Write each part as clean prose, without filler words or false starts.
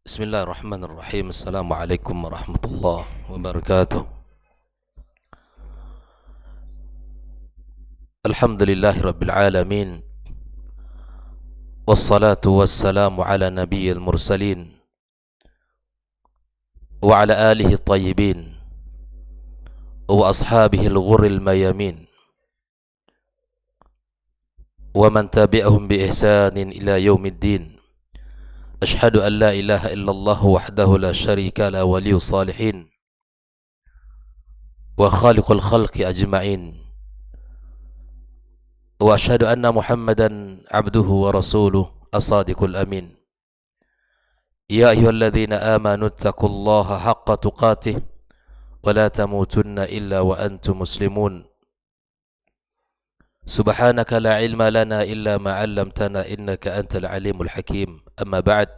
Bismillahirrahmanirrahim. Assalamualaikum warahmatullahi wabarakatuh. Alhamdulillahi rabbil alamin. Wassalatu wassalamu ala nabiyyil mursalin wa ala alihi tayyibin wa ashabihi al-ghurril mayamin wa man tabi'ahum bi ihsanin ila yaumiddin. Ashhadu an la ilaha illallah wahdahu la syarika la waliyus salihin wa khaliqul khalqi ajma'in wa ashhadu anna Muhammadan abduhu wa rasuluh as-sadiqul amin. Ya ayyuhalladzina amanu taqullaha haqqa tuqatih wa la tamutunna illa wa antum muslimun. Subhanaka la ilma lana illa ma 'allamtana innaka antal alimul hakim. Amma ba'd.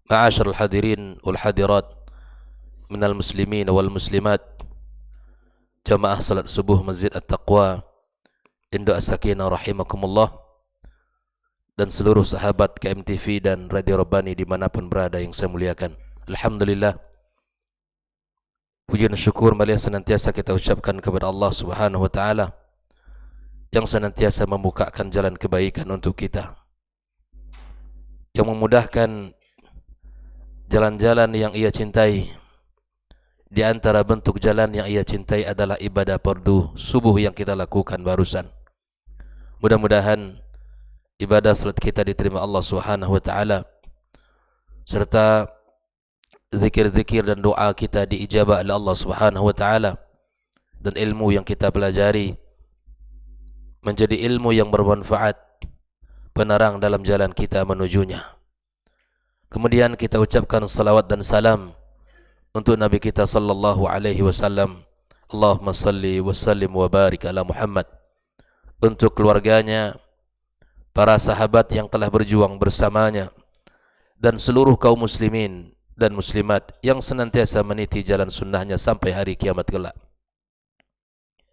Ma'asyiral hadirin wal hadirat minal muslimin wal muslimat, jamaah salat subuh Masjid At-Taqwa Indo As-Sakinah rahimakumullah, dan seluruh sahabat KMTV dan Radio Rabbani dimanapun berada yang saya muliakan. Alhamdulillah, puji dan syukur marilah senantiasa kita ucapkan kepada Allah Subhanahu wa taala yang senantiasa membukakan jalan kebaikan untuk kita, yang memudahkan jalan-jalan yang ia cintai. Di antara bentuk jalan yang ia cintai adalah ibadah fardu subuh yang kita lakukan barusan. Mudah-mudahan ibadah salat kita diterima Allah Subhanahu wa taala, serta zikir-zikir dan doa kita diijabah oleh Allah Subhanahu wa taala, dan ilmu yang kita pelajari menjadi ilmu yang bermanfaat, penerang dalam jalan kita menujunya. Kemudian kita ucapkan salawat dan salam untuk Nabi kita sallallahu alaihi wasallam. Allahumma salli wa sallim wa barik ala Muhammad. Untuk keluarganya, para sahabat yang telah berjuang bersamanya, dan seluruh kaum muslimin dan muslimat yang senantiasa meniti jalan sunnahnya sampai hari kiamat kelak.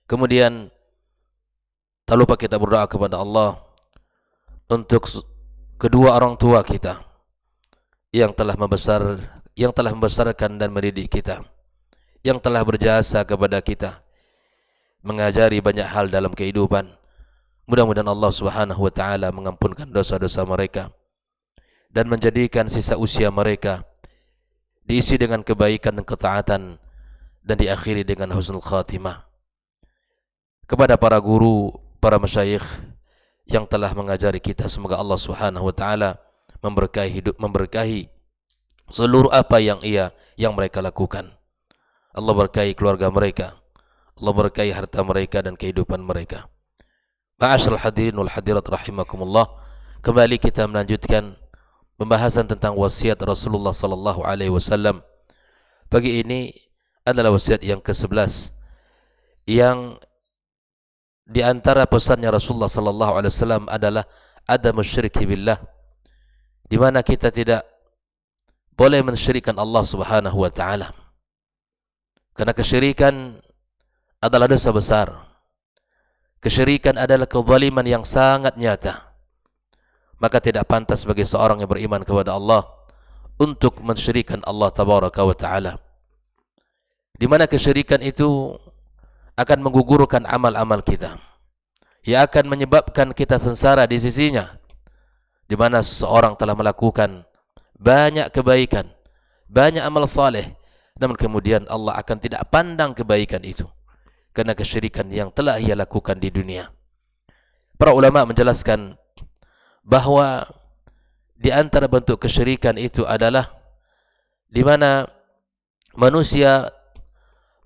Kemudian tak lupa kita berdoa kepada Allah untuk kedua orang tua kita yang telah membesarkan dan mendidik kita, yang telah berjasa kepada kita, mengajari banyak hal dalam kehidupan. Mudah-mudahan Allah Subhanahu wa taala mengampunkan dosa-dosa mereka dan menjadikan sisa usia mereka diisi dengan kebaikan dan ketaatan, dan diakhiri dengan husnul khatimah. Kepada para guru, para masyayikh yang telah mengajari kita, semoga Allah Subhanahu wa taala memberkahi hidup, memberkahi seluruh apa yang mereka lakukan. Allah berkahi keluarga mereka, Allah berkahi harta mereka dan kehidupan mereka. Ma'asyiral hadirin wal hadirat rahimakumullah, kembali kita melanjutkan pembahasan tentang wasiat Rasulullah sallallahu alaihi wasallam. Pagi ini adalah wasiat yang ke-11, yang di antara pesannya Rasulullah sallallahu alaihi wasallam adalah adamus syirki billah, di mana kita tidak boleh mensyirikkan Allah Subhanahu wa taala. Karena kesyirikan adalah dosa besar. Kesyirikan adalah kezaliman yang sangat nyata. Maka tidak pantas bagi seorang yang beriman kepada Allah untuk mensyirikkan Allah tabaraka wa taala. Di mana kesyirikan itu akan menggugurkan amal-amal kita, yang akan menyebabkan kita sengsara di sisinya. Di mana seseorang telah melakukan banyak kebaikan, banyak amal saleh, namun kemudian Allah akan tidak pandang kebaikan itu karena kesyirikan yang telah ia lakukan di dunia. Para ulama menjelaskan bahwa di antara bentuk kesyirikan itu adalah di mana manusia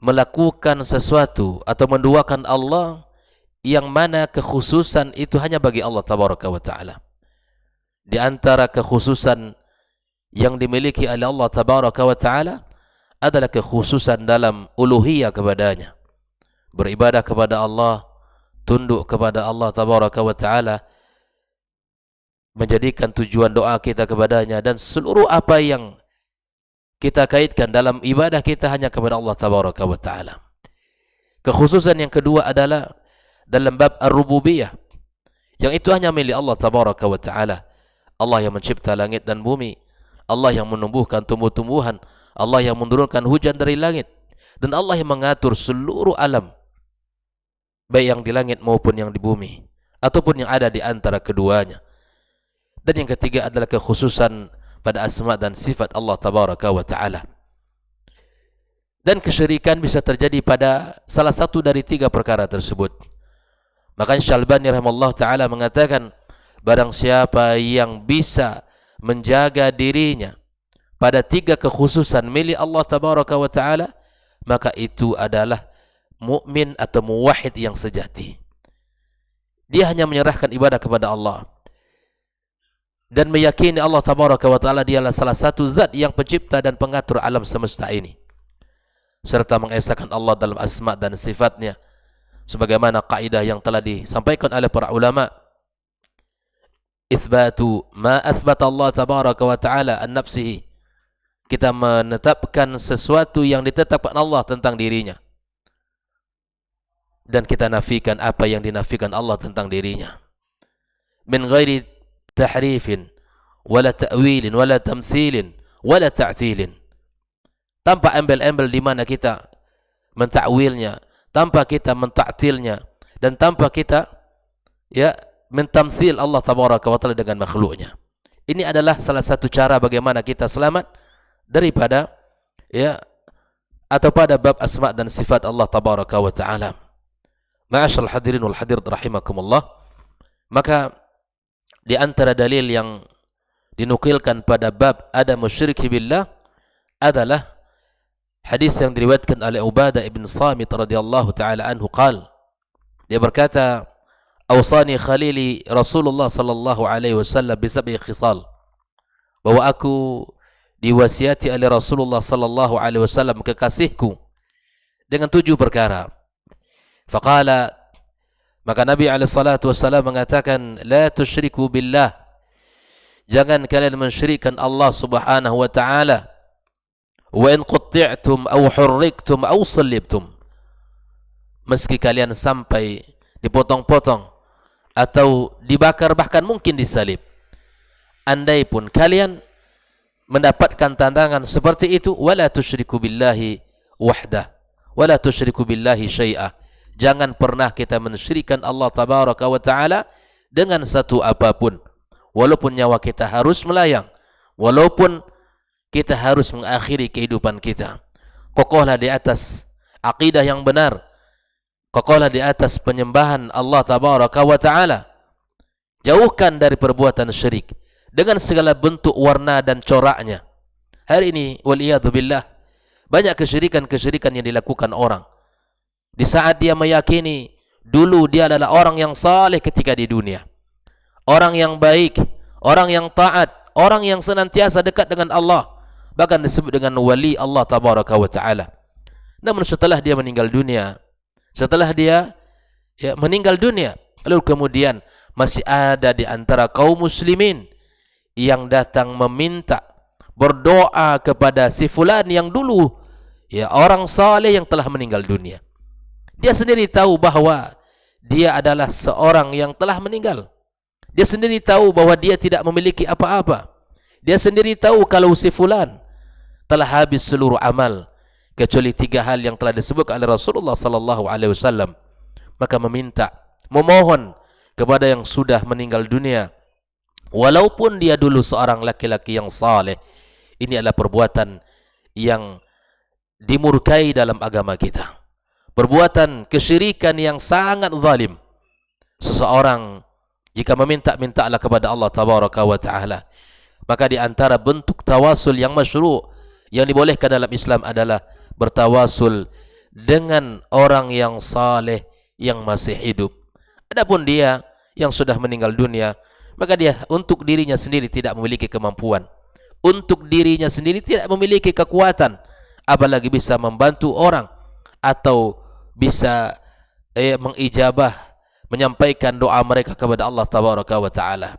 melakukan sesuatu atau menduakan Allah yang mana kekhususan itu hanya bagi Allah tabaraka wa taala. Di antara kekhususan yang dimiliki oleh Allah tabaraka wa taala adalah kekhususan dalam uluhiyah kepadanya, beribadah kepada Allah, tunduk kepada Allah tabaraka wa taala, menjadikan tujuan doa kita kepadanya, dan seluruh apa yang kita kaitkan dalam ibadah kita hanya kepada Allah tabaraka wa taala. Kekhususan yang kedua adalah dalam bab ar-rububiyah, yang itu hanya milik Allah tabaraka wa taala. Allah yang mencipta langit dan bumi, Allah yang menumbuhkan tumbuh-tumbuhan, Allah yang menurunkan hujan dari langit, dan Allah yang mengatur seluruh alam, baik yang di langit maupun yang di bumi, ataupun yang ada di antara keduanya. Dan yang ketiga adalah kekhususan pada asma dan sifat Allah tabaraka wa ta'ala. Dan kesyirikan bisa terjadi pada salah satu dari tiga perkara tersebut. Maka Syalbani rahimahullah ta'ala mengatakan, barang siapa yang bisa menjaga dirinya pada tiga kekhususan milik Allah tabaraka wa ta'ala, maka itu adalah mukmin atau muwahhid yang sejati. Dia hanya menyerahkan ibadah kepada Allah dan meyakini Allah tabaraka wa ta'ala dialah salah satu zat yang pencipta dan pengatur alam semesta ini, serta mengesahkan Allah dalam asma dan sifatnya sebagaimana kaidah yang telah disampaikan oleh para ulama, itsbatu ma asbata Allah tabaraka wa ta'ala an nafsihi, kita menetapkan sesuatu yang ditetapkan Allah tentang dirinya, dan kita nafikan apa yang dinafikan Allah tentang dirinya, min ghairi tahrifin wala ta'wilin wala tamthilin wala ta'tilin, tanpa embel-embel di mana kita mentakwilnya, tanpa kita mentaktilnya, dan tanpa kita mentamsil Allah tabaraka wa taala dengan makhluknya. Ini adalah salah satu cara bagaimana kita selamat daripada atau pada bab asma dan sifat Allah tabaraka wa taala. Ma'asyiral hadirin wal hadirat rahimakumullah. Maka di antara dalil yang dinukilkan pada bab ada musyirki billah adalah hadis yang diriwayatkan oleh Ubadah ibn Samit radhiyallahu taala anhu qala, dia berkata, awsani khalili Rasulullah sallallahu alaihi wasallam bi sab'i khisal, bahwa aku diwasiati oleh Rasulullah sallallahu alaihi wasallam, kekasihku, dengan 7 perkara. Faqala, maka Nabi alaihi salatu wasallam mengatakan, la tusyriku billah, jangan kalian mensyirikkan Allah subhanahu wa ta'ala, wa in qutti'tum aw hurriktum aw sallibtum, meski kalian sampai dipotong-potong atau dibakar, bahkan mungkin disalib, andai pun kalian mendapatkan tantangan seperti itu, wala tusyriku billahi wahdah wala tusyriku billahi syai'ah, jangan pernah kita mensyirikkan Allah tabaraka wa ta'ala dengan satu apapun, walaupun nyawa kita harus melayang, walaupun kita harus mengakhiri kehidupan kita. Kokohlah di atas akidah yang benar, kokohlah di atas penyembahan Allah tabaraka wa ta'ala, jauhkan dari perbuatan syirik dengan segala bentuk warna dan coraknya. Hari ini waliyadu billah, banyak kesyirikan-kesyirikan yang dilakukan orang di saat dia meyakini dulu dia adalah orang yang saleh ketika di dunia, orang yang baik, orang yang taat, orang yang senantiasa dekat dengan Allah, bahkan disebut dengan wali Allah tabaraka wa ta'ala. Namun setelah dia meninggal dunia, lalu kemudian masih ada di antara kaum muslimin yang datang meminta, berdoa kepada si fulan yang dulu orang saleh yang telah meninggal dunia. Dia sendiri tahu bahwa dia adalah seorang yang telah meninggal. Dia sendiri tahu bahwa dia tidak memiliki apa-apa. Dia sendiri tahu kalau si fulan telah habis seluruh amal kecuali 3 hal yang telah disebut oleh Rasulullah sallallahu alaihi wasallam. Maka memohon kepada yang sudah meninggal dunia, walaupun dia dulu seorang laki-laki yang saleh. Ini adalah perbuatan yang dimurkai dalam agama kita, perbuatan kesyirikan yang sangat zalim. Seseorang jika meminta-mintalah kepada Allah tabaraka wa ta'ala, maka di antara bentuk tawasul yang masyru' yang dibolehkan dalam Islam adalah bertawasul dengan orang yang saleh yang masih hidup. Adapun dia yang sudah meninggal dunia, maka dia untuk dirinya sendiri tidak memiliki kemampuan, untuk dirinya sendiri tidak memiliki kekuatan, apalagi bisa membantu orang atau bisa mengijabah, menyampaikan doa mereka kepada Allah tabaraka wa ta'ala.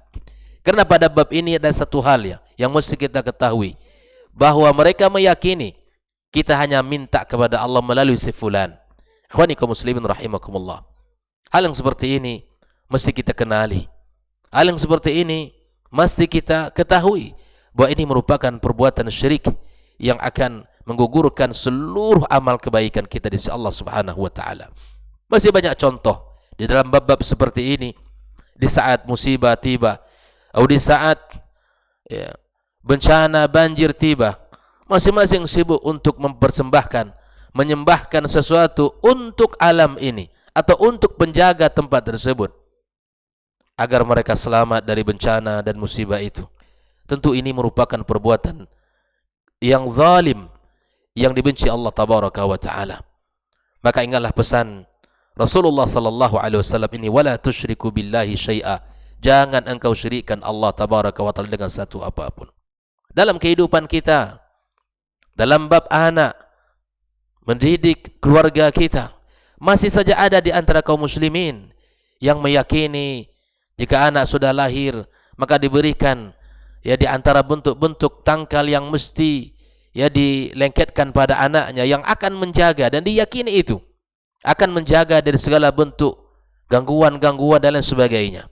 Karena pada bab ini ada satu hal yang mesti kita ketahui, bahwa mereka meyakini kita hanya minta kepada Allah melalui si fulan. Ikhwani kaum muslimin rahimakumullah, hal yang seperti ini mesti kita kenali, hal yang seperti ini mesti kita ketahui, bahwa ini merupakan perbuatan syirik yang akan menggugurkan seluruh amal kebaikan kita di sisi Allah Subhanahu wa taala. Masih banyak contoh di dalam bab-bab seperti ini. Di saat musibah tiba, atau di saat ya, bencana banjir tiba, masing-masing sibuk untuk mempersembahkan, menyembahkan sesuatu untuk alam ini atau untuk penjaga tempat tersebut agar mereka selamat dari bencana dan musibah itu. Tentu ini merupakan perbuatan yang zalim, yang dibenci Allah tabaraka wa taala. Maka ingatlah pesan Rasulullah sallallahu alaihi wasallam ini, wala tusyriku billahi syai'a. Jangan engkau syirikkan Allah tabaraka wa taala dengan satu apapun. Dalam kehidupan kita, dalam bab anak, mendidik keluarga kita, masih saja ada di antara kaum muslimin yang meyakini jika anak sudah lahir maka diberikan ya di antara bentuk-bentuk tangkal yang mesti ya dilengketkan pada anaknya yang akan menjaga, dan diyakini itu akan menjaga dari segala bentuk gangguan-gangguan dan lain sebagainya.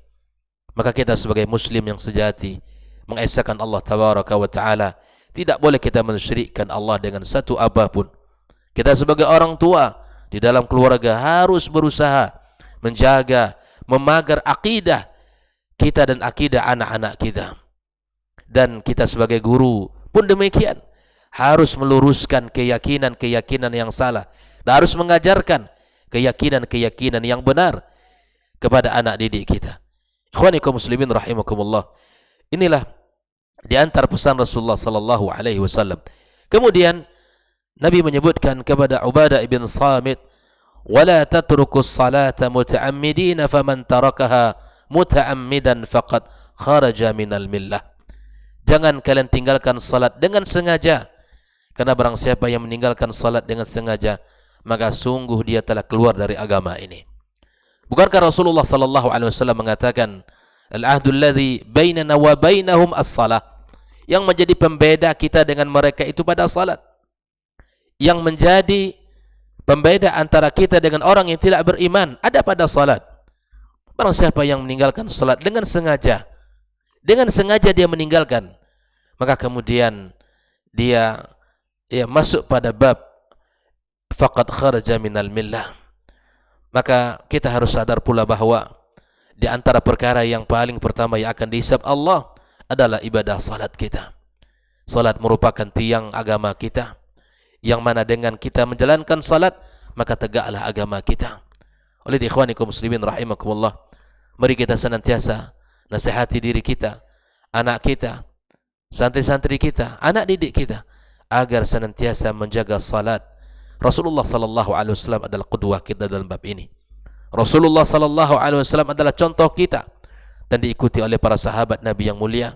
Maka kita sebagai muslim yang sejati mengesahkan Allah tabaraka wa taala, tidak boleh kita mensyirikkan Allah dengan satu apapun. Kita sebagai orang tua di dalam keluarga harus berusaha menjaga, memagar akidah kita dan akidah anak-anak kita. Dan kita sebagai guru pun demikian, harus meluruskan keyakinan-keyakinan yang salah, dan harus mengajarkan keyakinan-keyakinan yang benar kepada anak didik kita. Ikhwani kaum muslimin rahimakumullah. Inilah di antara pesan Rasulullah sallallahu alaihi wasallam. Kemudian Nabi menyebutkan kepada Ubadah ibn Samit, "Wala tatrukus salata muta'ammidina faman tarakaha muta'ammidan faqad kharaja minal millah." Jangan kalian tinggalkan salat dengan sengaja, karena barang siapa yang meninggalkan salat dengan sengaja, maka sungguh dia telah keluar dari agama ini. Bukankah Rasulullah sallallahu alaihi wasallam mengatakan, "Al-ahdu alladhi bainana wa bainahum as-salah." Yang menjadi pembeda kita dengan mereka itu pada salat. Yang menjadi pembeda antara kita dengan orang yang tidak beriman ada pada salat. Barang siapa yang meninggalkan salat dengan sengaja dia meninggalkan, maka kemudian dia masuk pada bab faqad kharaja minal millah. Maka kita harus sadar pula bahwa di antara perkara yang paling pertama yang akan dihisab Allah adalah ibadah salat kita. Salat merupakan tiang agama kita, yang mana dengan kita menjalankan salat maka tegaklah agama kita. Oleh ikhwanikum muslimin rahimakumullah, mari kita senantiasa nasihati diri kita, anak kita, santri-santri kita, anak didik kita, agar senantiasa menjaga salat. Rasulullah sallallahu alaihi wasallam adalah qudwah kita dalam bab ini. Rasulullah sallallahu alaihi wasallam adalah contoh kita dan diikuti oleh para sahabat Nabi yang mulia,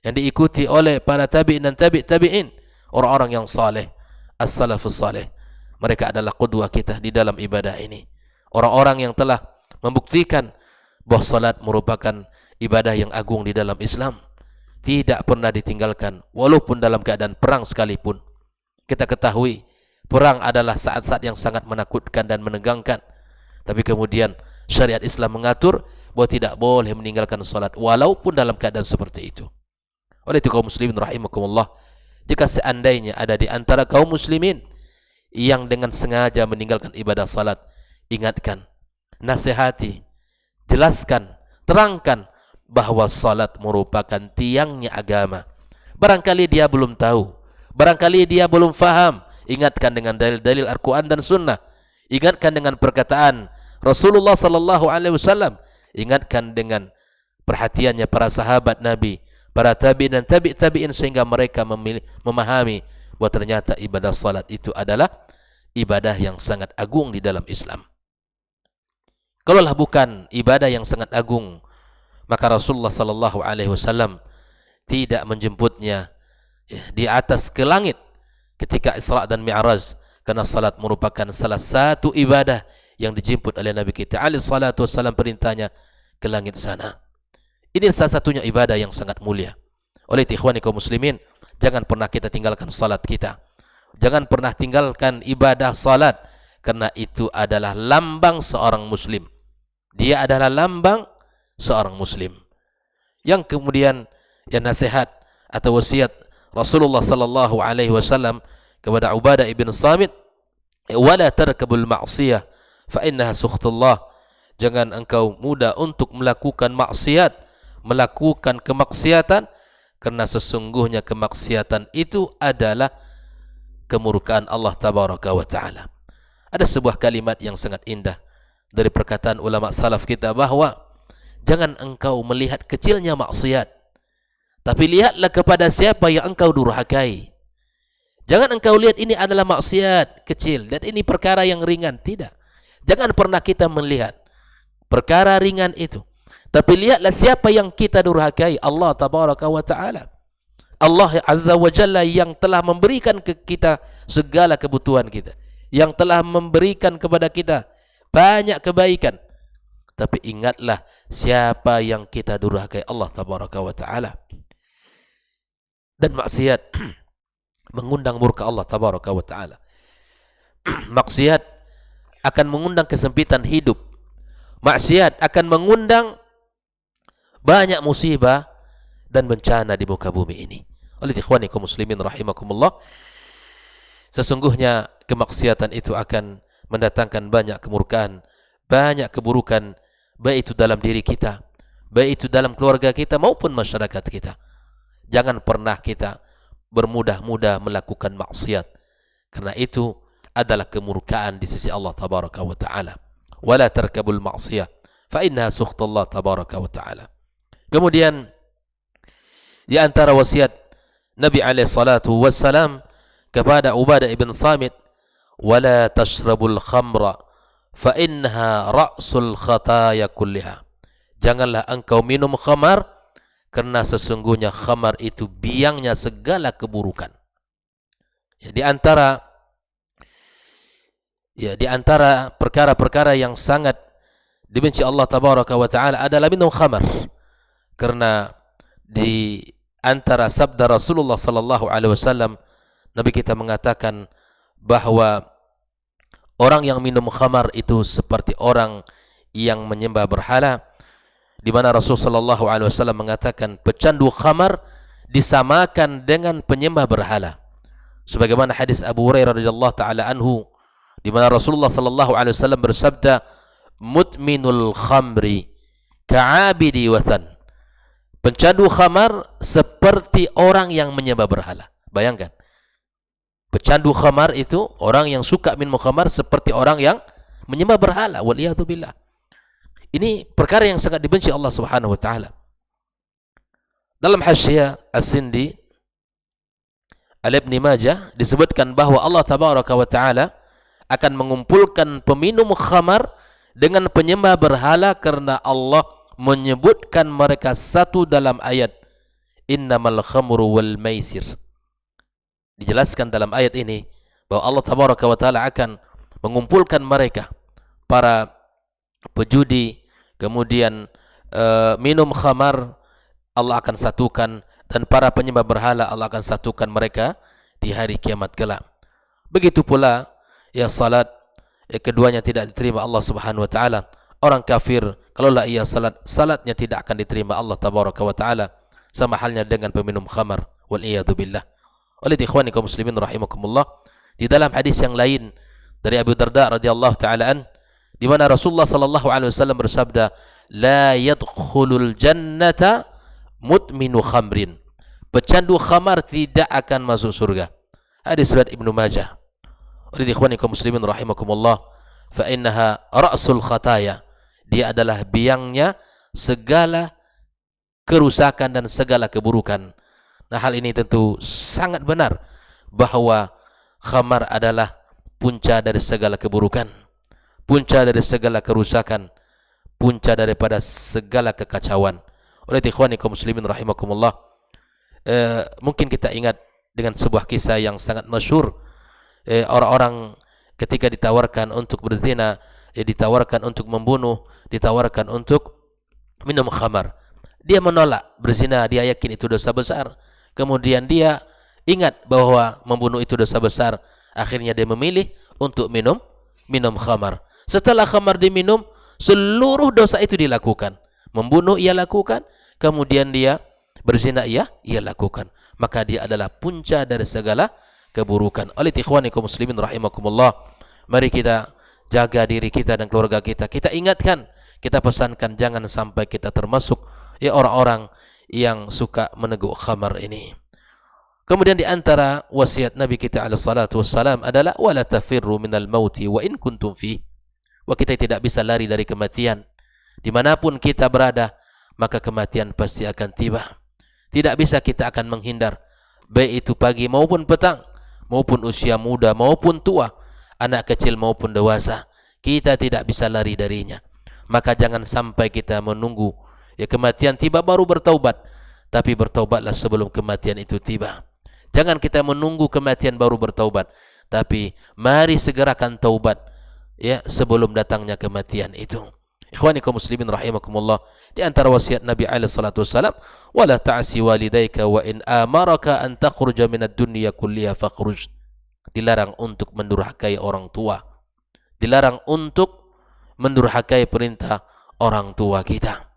yang diikuti oleh para tabi'in dan tabi'in, orang-orang yang saleh, as-salafus saleh. Mereka adalah qudwah kita di dalam ibadah ini. Orang-orang yang telah membuktikan bahwa salat merupakan ibadah yang agung di dalam Islam, tidak pernah ditinggalkan walaupun dalam keadaan perang sekalipun. Kita ketahui perang adalah saat-saat yang sangat menakutkan dan menegangkan, tapi kemudian syariat Islam mengatur bahwa tidak boleh meninggalkan salat walaupun dalam keadaan seperti itu. Oleh itu kaum muslimin rahimakumullah, jika seandainya ada di antara kaum muslimin yang dengan sengaja meninggalkan ibadah salat, ingatkan, nasihati, jelaskan, terangkan bahwa salat merupakan tiangnya agama. Barangkali dia belum tahu, barangkali dia belum faham, ingatkan dengan dalil-dalil Al-Quran dan Sunnah, ingatkan dengan perkataan Rasulullah sallallahu alaihi wasallam, ingatkan dengan perhatiannya para sahabat Nabi, para tabi'in dan tabi'in, sehingga mereka memahami bahwa ternyata ibadah salat itu adalah ibadah yang sangat agung di dalam Islam. Kalaulah bukan ibadah yang sangat agung, maka Rasulullah sallallahu alaihi wasallam tidak menjemputnya di atas ke langit ketika Isra dan Mi'raj, karena salat merupakan salah satu ibadah yang dijemput oleh Nabi kita alaihi salatu wassalam, perintahnya ke langit sana. Ini salah satunya ibadah yang sangat mulia. Oleh ikhwani kaum muslimin, jangan pernah kita tinggalkan salat kita. Jangan pernah tinggalkan ibadah salat, karena itu adalah lambang seorang muslim. Dia adalah lambang seorang muslim. Yang kemudian yang nasihat atau wasiat Rasulullah sallallahu alaihi wasallam kepada Ubadah ibn Samit, wala tarkabul ma'siyah fa innaha sukhtullah. Jangan engkau mudah untuk melakukan maksiat, melakukan kemaksiatan, karena sesungguhnya kemaksiatan itu adalah kemurkaan Allah tabaraka wa taala. Ada sebuah kalimat yang sangat indah dari perkataan ulama salaf kita, bahwa jangan engkau melihat kecilnya maksiat, tapi lihatlah kepada siapa yang engkau durhakai. Jangan engkau lihat ini adalah maksiat kecil dan ini perkara yang ringan. Tidak. Jangan pernah kita melihat perkara ringan itu, tapi lihatlah siapa yang kita durhakai, Allah tabaraka wa ta'ala. Allah azza wa jalla yang telah memberikan ke kita segala kebutuhan kita, yang telah memberikan kepada kita banyak kebaikan. Tapi ingatlah siapa yang kita durhakai, Allah tabaraka wa ta'ala. Dan maksiat mengundang murka Allah tabaraka wa ta'ala. Maksiat akan mengundang kesempitan hidup. Maksiat akan mengundang banyak musibah dan bencana di muka bumi ini. Oleh ikhwanikum muslimin rahimakumullah, sesungguhnya kemaksiatan itu akan mendatangkan banyak kemurkaan, banyak keburukan, baik itu dalam diri kita, baik itu dalam keluarga kita maupun masyarakat kita. Jangan pernah kita bermudah-mudah melakukan maksiat, karena itu adalah kemurkaan di sisi Allah tabaraka wa ta'ala. Wala tarkabul ma'siyah fa innaha sukhtullah tabaraka wa ta'ala. Kemudian di antara wasiat Nabi alaihi salatu wassalam kepada Ubadah ibn Samit, wala tashrabul khamra fa innaha ra'sul khataya kulliha. Janganlah engkau minum khamar, karena sesungguhnya khamar itu biangnya segala keburukan. Ya, di antara perkara-perkara yang sangat dibenci Allah tabaraka wa taala adalah minum khamar. Karena di antara sabda Rasulullah sallallahu alaihi wasallam, Nabi kita mengatakan bahwa orang yang minum khamar itu seperti orang yang menyembah berhala, di mana Rasulullah sallallahu alaihi wasallam mengatakan pecandu khamar disamakan dengan penyembah berhala. Sebagaimana hadis Abu Hurairah radhiyallahu taala anhu, di mana Rasulullah sallallahu alaihi wasallam bersabda, mutminul khamri ka'abidi wathan. Pencandu khamar seperti orang yang menyembah berhala. Bayangkan, pecandu khamar itu, orang yang suka minum khamar, seperti orang yang menyembah berhala. Waliyadzubillah. Ini perkara yang sangat dibenci Allah Subhanahu wa taala. Dalam Hasyiah As-Sindi Al-Ibn Majah disebutkan bahwa Allah tabaraka wa taala akan mengumpulkan peminum khamar dengan penyembah berhala, karena Allah menyebutkan mereka satu dalam ayat innamal khamru wal maisir. Dijelaskan dalam ayat ini bahwa Allah tabaraka wa taala akan mengumpulkan mereka, para pejudi, kemudian minum khamar, Allah akan satukan, dan para penyembah berhala Allah akan satukan mereka di hari kiamat kelak. Begitu pula ya salat, keduanya tidak diterima Allah Subhanahu wa taala. Orang kafir kalaulah ia salat, salatnya tidak akan diterima Allah tabaraka wa taala, sama halnya dengan peminum khamar. Wal iyadu billah. Oleh ikhwanikum muslimin rahimakumullah, di dalam hadis yang lain dari Abu Darda radhiyallahu taala an, di mana Rasulullah sallallahu alaihi wasallam bersabda, la yadkhulul jannata mutminu khamrin. Pecandu khamar tidak akan masuk surga. Hadis riwayat Ibnu Majah. Oleh ikhwanikum muslimin rahimakumullah, fa innaha ra'sul khataya. Dia adalah biangnya segala kerusakan dan segala keburukan. Nah, hal ini tentu sangat benar bahwa khamar adalah punca dari segala keburukan, punca dari segala kerusakan, punca daripada segala kekacauan. Oleh ikhwanikum muslimin rahimakumullah, mungkin kita ingat dengan sebuah kisah yang sangat masyhur. Orang-orang ketika ditawarkan untuk berzina, ditawarkan untuk membunuh, ditawarkan untuk minum khamar, dia menolak berzina, dia yakin itu dosa besar. Kemudian dia ingat bahwa membunuh itu dosa besar, akhirnya dia memilih untuk minum khamar. Setelah khamar diminum, seluruh dosa itu dilakukan. Membunuh ia lakukan, kemudian dia berzina ia lakukan, maka dia adalah punca dari segala keburukan. Oleh ikhwani kaum muslimin rahimakumullah, mari kita jaga diri kita dan keluarga kita. Kita ingatkan, kita pesankan jangan sampai kita termasuk orang-orang yang suka meneguk khamar ini. Kemudian di antara wasiat Nabi kita alaihi salatu wassalam adalah wala tafirru minal mauti wa in kuntum fi. Wa kita tidak bisa lari dari kematian. Dimanapun kita berada, maka kematian pasti akan tiba. Tidak bisa kita akan menghindar, baik itu pagi maupun petang, maupun usia muda maupun tua, anak kecil maupun dewasa. Kita tidak bisa lari darinya. Maka jangan sampai kita menunggu kematian tiba baru bertaubat, tapi bertaubatlah sebelum kematian itu tiba. Jangan kita menunggu kematian baru bertaubat, tapi mari segerakan taubat sebelum datangnya kematian itu. Ikhwani kaum muslimin rahimakumullah, di antara wasiat Nabi alaihi salatu wasallam, wala ta'si walidayka wa in amaraka an takhruja minad dunya kulliha fakhruj. Dilarang untuk mendurhakai orang tua. Dilarang untuk mendurhakai perintah orang tua kita.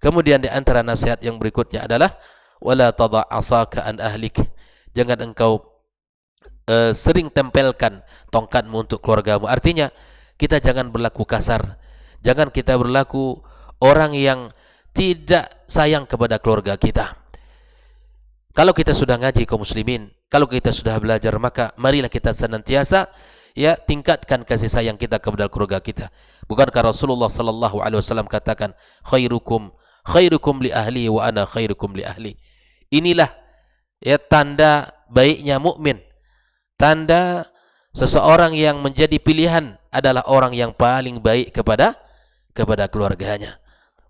Kemudian di antara nasihat yang berikutnya adalah wala tadha' asaka an ahlik. Jangan engkau sering tempelkan tongkatmu untuk keluargamu. Artinya kita jangan berlaku kasar. Jangan kita berlaku orang yang tidak sayang kepada keluarga kita. Kalau kita sudah ngaji kaum muslimin, kalau kita sudah belajar, maka marilah kita senantiasa tingkatkan kasih sayang kita kepada keluarga kita. Bukankah Rasulullah sallallahu alaihi wasallam katakan, khairukum li ahli wa ana khairukum li ahli. Inilah tanda baiknya mukmin. Tanda seseorang yang menjadi pilihan adalah orang yang paling baik kepada keluarganya.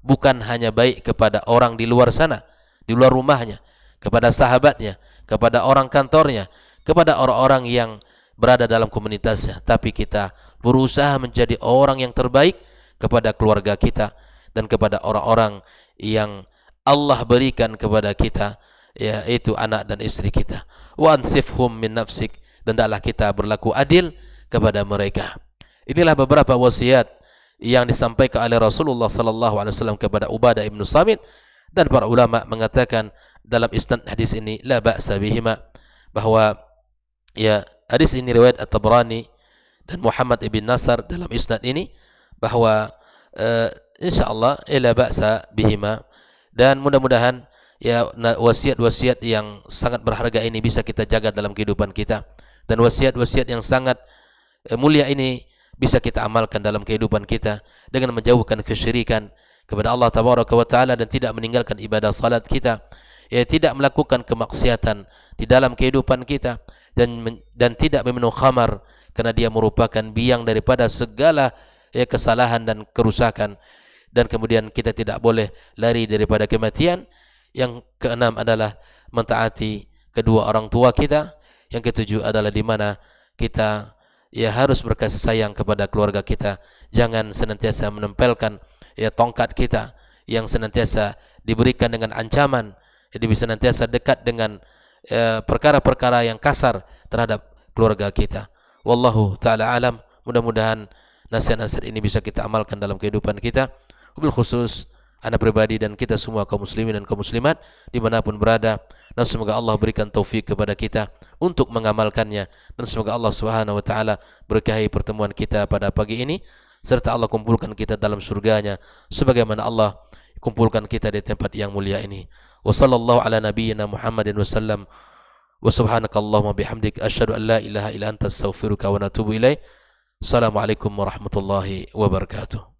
Bukan hanya baik kepada orang di luar sana, di luar rumahnya, kepada sahabatnya, kepada orang kantornya, kepada orang-orang yang berada dalam komunitasnya, tapi kita berusaha menjadi orang yang terbaik kepada keluarga kita dan kepada orang-orang yang Allah berikan kepada kita, yaitu anak dan istri kita. Wa ansifhum min nafsik, dan hendaklah kita berlaku adil kepada mereka. Inilah beberapa wasiat yang disampaikan oleh Rasulullah sallallahu alaihi wasallam kepada Ubadah ibn Samit, dan para ulama mengatakan dalam isnad hadis ini la ba'sa bihima, bahwa hadis ini riwayat At-Tabrani dan Muhammad ibn Nasr dalam isnad ini, bahwa insyaallah la ba'sa bihima, dan mudah-mudahan wasiat-wasiat yang sangat berharga ini bisa kita jaga dalam kehidupan kita, dan wasiat-wasiat yang sangat mulia ini bisa kita amalkan dalam kehidupan kita dengan menjauhkan kesyirikan kepada Allah tabaraka wa taala, dan tidak meninggalkan ibadah salat kita, tidak melakukan kemaksiatan di dalam kehidupan kita, dan tidak meminum khamar karena dia merupakan biang daripada segala kesalahan dan kerusakan. Dan kemudian kita tidak boleh lari daripada kematian. Yang keenam adalah mentaati kedua orang tua kita. Yang ketujuh adalah di mana kita harus berkasih sayang kepada keluarga kita. Jangan senantiasa menempelkan tongkat kita yang senantiasa diberikan dengan ancaman, jadi senantiasa dekat dengan perkara-perkara yang kasar terhadap keluarga kita. Wallahu ta'ala alam. Mudah-mudahan nasihat-nasihat ini bisa kita amalkan dalam kehidupan kita, wabil khusus anak pribadi dan kita semua kaum muslimin dan kaum muslimat dimanapun berada. Dan semoga Allah berikan taufik kepada kita untuk mengamalkannya, dan semoga Allah Subhanahu wa taala berkahi pertemuan kita pada pagi ini, serta Allah kumpulkan kita dalam surganya sebagaimana Allah kumpulkan kita di tempat yang mulia ini. Wa sallallahu ala nabiyyina Muhammadin wasallam. Wa subhanakallahumma bihamdik asyhadu an la ilaha illa anta astaghfiruka wa atubu ilaik. Assalamualaikum warahmatullahi wabarakatuh.